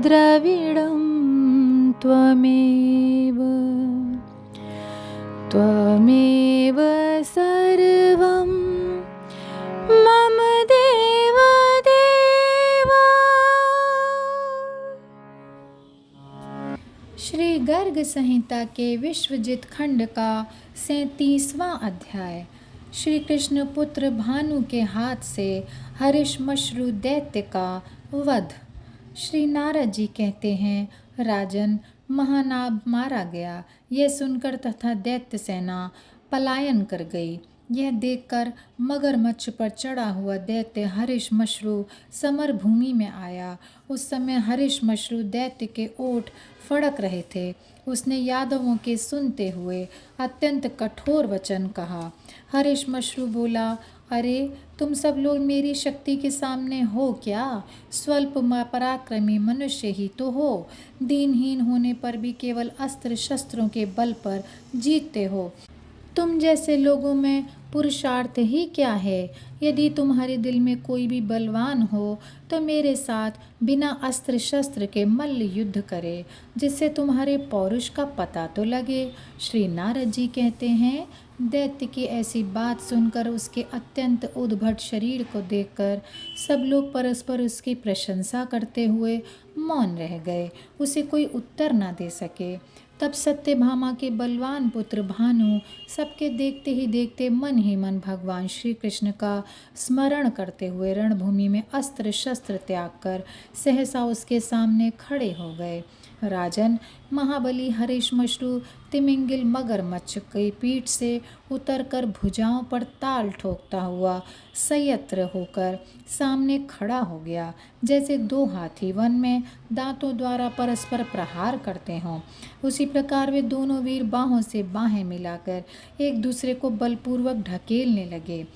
द्रविडं त्वमेव त्वमेव सर्वं मम देव देवा। श्री गर्ग संहिता के विश्वजित खंड का 37वां अध्याय। श्री कृष्ण पुत्र भानु के हाथ से हरिश्मश्रु दैत्य का वध। श्री नारद जी कहते हैं, राजन, महानाभ मारा गया। यह सुनकर तथा दैत्य सेना पलायन कर गई। यह देखकर मगरमच्छ पर चढ़ा हुआ दैत्य हरिश्मश्रु समर भूमि में आया। उस समय हरिश्मश्रु दैत्य के ओठ फड़क रहे थे। उसने यादवों के सुनते हुए अत्यंत कठोर वचन कहा। हरिश्मश्रु बोला, अरे तुम सब लोग मेरी शक्ति के सामने हो क्या? स्वल्प पराक्रमी मनुष्य ही तो हो। दीनहीन होने पर भी केवल अस्त्र शस्त्रों के बल पर जीतते हो। तुम जैसे लोगों में पुरुषार्थ ही क्या है? यदि तुम्हारे दिल में कोई भी बलवान हो तो मेरे साथ बिना अस्त्र शस्त्र के मल्ल युद्ध करे, जिससे तुम्हारे पौरुष का पता तो लगे। श्री नारद जी कहते हैं, दैत्य की ऐसी बात सुनकर उसके अत्यंत उद्भट शरीर को देखकर सब लोग परस्पर उसकी प्रशंसा करते हुए मौन रह गए। उसे कोई उत्तर न दे सके। तब सत्यभामा के बलवान पुत्र भानु सबके देखते ही देखते मन ही मन भगवान श्री कृष्ण का स्मरण करते हुए रणभूमि में अस्त्र शस्त्र त्याग कर सहसा उसके सामने खड़े हो गए। राजन, महाबली हरिश्मश्रु तिमिंगिल मगरमच्छ की पीठ से उतरकर भुजाओं पर ताल ठोकता हुआ संयत्र होकर सामने खड़ा हो गया, जैसे दो हाथी वन में दांतों द्वारा परस्पर प्रहार करते हों। उसी प्रकार वे दोनों वीर बाहों से बाहें मिलाकर एक दूसरे को बलपूर्वक ढकेलने लगे।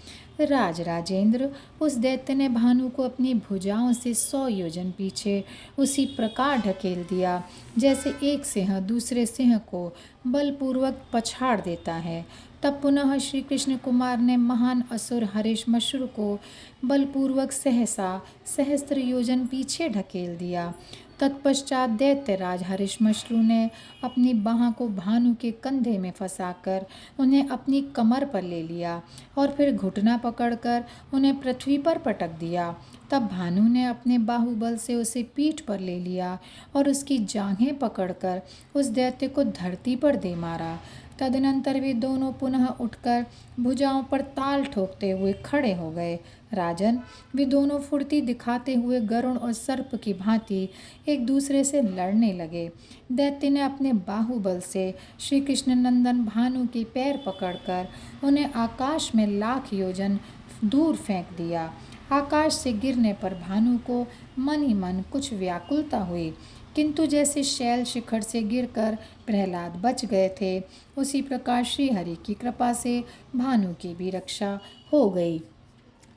राजेंद्र, उस दैत्य ने भानु को अपनी भुजाओं से 100 योजन पीछे उसी प्रकार ढकेल दिया जैसे एक सिंह दूसरे सिंह को बलपूर्वक पछाड़ देता है। तब पुनः श्री कृष्ण कुमार ने महान असुर हरिश्मश्रु को बलपूर्वक सहसा सहस्त्र योजन पीछे ढकेल दिया। तत्पश्चात दैत्यराज हरिश्मश्रु ने अपनी बाह को भानु के कंधे में फंसाकर उन्हें अपनी कमर पर ले लिया और फिर घुटना पकड़कर उन्हें पृथ्वी पर पटक दिया। तब भानु ने अपने बाहुबल से उसे पीठ पर ले लिया और उसकी जांघें पकड़कर उस दैत्य को धरती पर दे मारा। तदनंतर वे दोनों पुनः उठकर भुजाओं पर ताल ठोकते हुए खड़े हो गए। राजन, वे दोनों फुर्ती दिखाते हुए गरुड़ और सर्प की भांति एक दूसरे से लड़ने लगे। दैत्य ने अपने बाहुबल से श्री कृष्ण नंदन भानु के पैर पकड़कर उन्हें आकाश में लाख योजन दूर फेंक दिया। आकाश से गिरने पर भानु को मन ही मन कुछ व्याकुलता हुई, किंतु जैसे शैल शिखर से गिरकर प्रहलाद बच गए थे, उसी प्रकार श्री हरि की कृपा से भानु की भी रक्षा हो गई।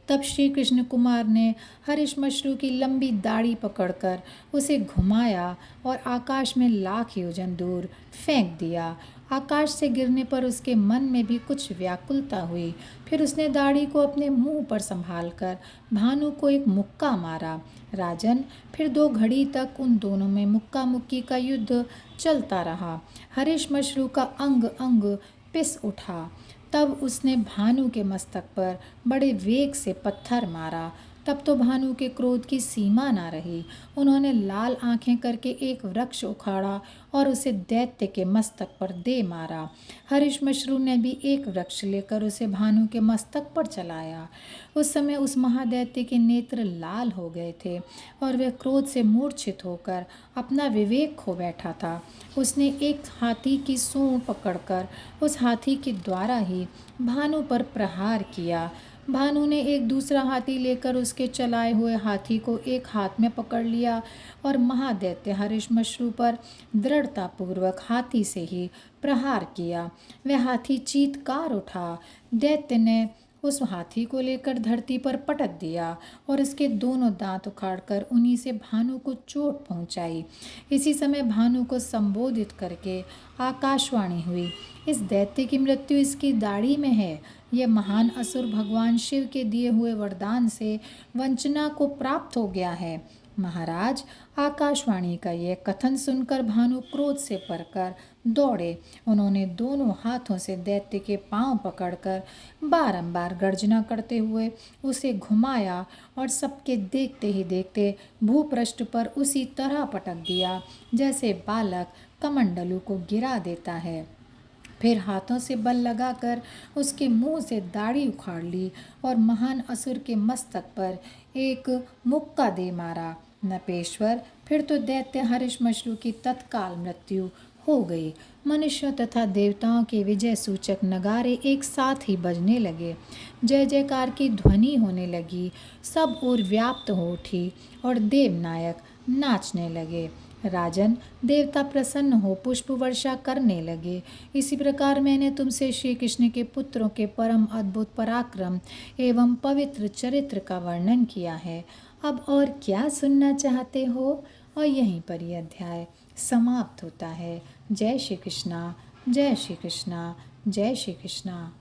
तब श्री कृष्ण कुमार ने हरिश्मश्रु की लंबी दाढ़ी पकड़कर उसे घुमाया और आकाश में लाख योजन दूर फेंक दिया। आकाश से गिरने पर उसके मन में भी कुछ व्याकुलता हुई। फिर उसने दाढ़ी को अपने मुंह पर संभालकर भानु को एक मुक्का मारा। राजन, फिर 2 घड़ी तक उन दोनों में मुक्का मुक्की का युद्ध चलता रहा। हरिश्मश्रु का अंग अंग पिस उठा। तब उसने भानु के मस्तक पर बड़े वेग से पत्थर मारा। तब तो भानु के क्रोध की सीमा ना रही। उन्होंने लाल आंखें करके एक वृक्ष उखाड़ा और उसे दैत्य के मस्तक पर दे मारा। हरिश्मश्रु ने भी एक वृक्ष लेकर उसे भानु के मस्तक पर चलाया। उस समय उस महादैत्य के नेत्र लाल हो गए थे और वह क्रोध से मूर्छित होकर अपना विवेक खो बैठा था। उसने एक हाथी की सूंड पकड़कर उस हाथी के द्वारा ही भानु पर प्रहार किया। भानु ने एक दूसरा हाथी लेकर उसके चलाए हुए हाथी को एक हाथ में पकड़ लिया और महादैत्य हरिश्मश्रु पर दृढ़तापूर्वक हाथी से ही प्रहार किया। वह हाथी चीत्कार उठा। दैत्य ने उस हाथी को लेकर धरती पर पटक दिया और इसके दोनों दांत उखाड़कर उन्हीं से भानु को चोट पहुंचाई। इसी समय भानु को संबोधित करके आकाशवाणी हुई, इस दैत्य की मृत्यु इसकी दाढ़ी में है। यह महान असुर भगवान शिव के दिए हुए वरदान से वंचना को प्राप्त हो गया है। महाराज, आकाशवाणी का यह कथन सुनकर भानु क्रोध से भरकर दौड़े। उन्होंने दोनों हाथों से दैत्य के पांव पकड़कर बारंबार गर्जना करते हुए उसे घुमाया और सबके देखते ही देखते भूपृष्ठ पर उसी तरह पटक दिया जैसे बालक कमंडलू को गिरा देता है। फिर हाथों से बल लगाकर उसके मुंह से दाढ़ी उखाड़ ली और महान असुर के मस्तक पर एक मुक्का दे मारा। नपेश्वर, फिर तो दैत्य हरिश्मश्रु की तत्काल मृत्यु हो गई। मनुष्यों तथा देवताओं के विजय सूचक नगारे एक साथ ही बजने लगे। जय जयकार की ध्वनि होने लगी, सब ओर व्याप्त हो उठी और देवनायक नाचने लगे। राजन, देवता प्रसन्न हो पुष्प वर्षा करने लगे। इसी प्रकार मैंने तुमसे श्री कृष्ण के पुत्रों के परम अद्भुत पराक्रम एवं पवित्र चरित्र का वर्णन किया है। अब और क्या सुनना चाहते हो? और यहीं पर यह अध्याय समाप्त होता है। जय श्री कृष्णा, जय श्री कृष्णा, जय श्री कृष्णा।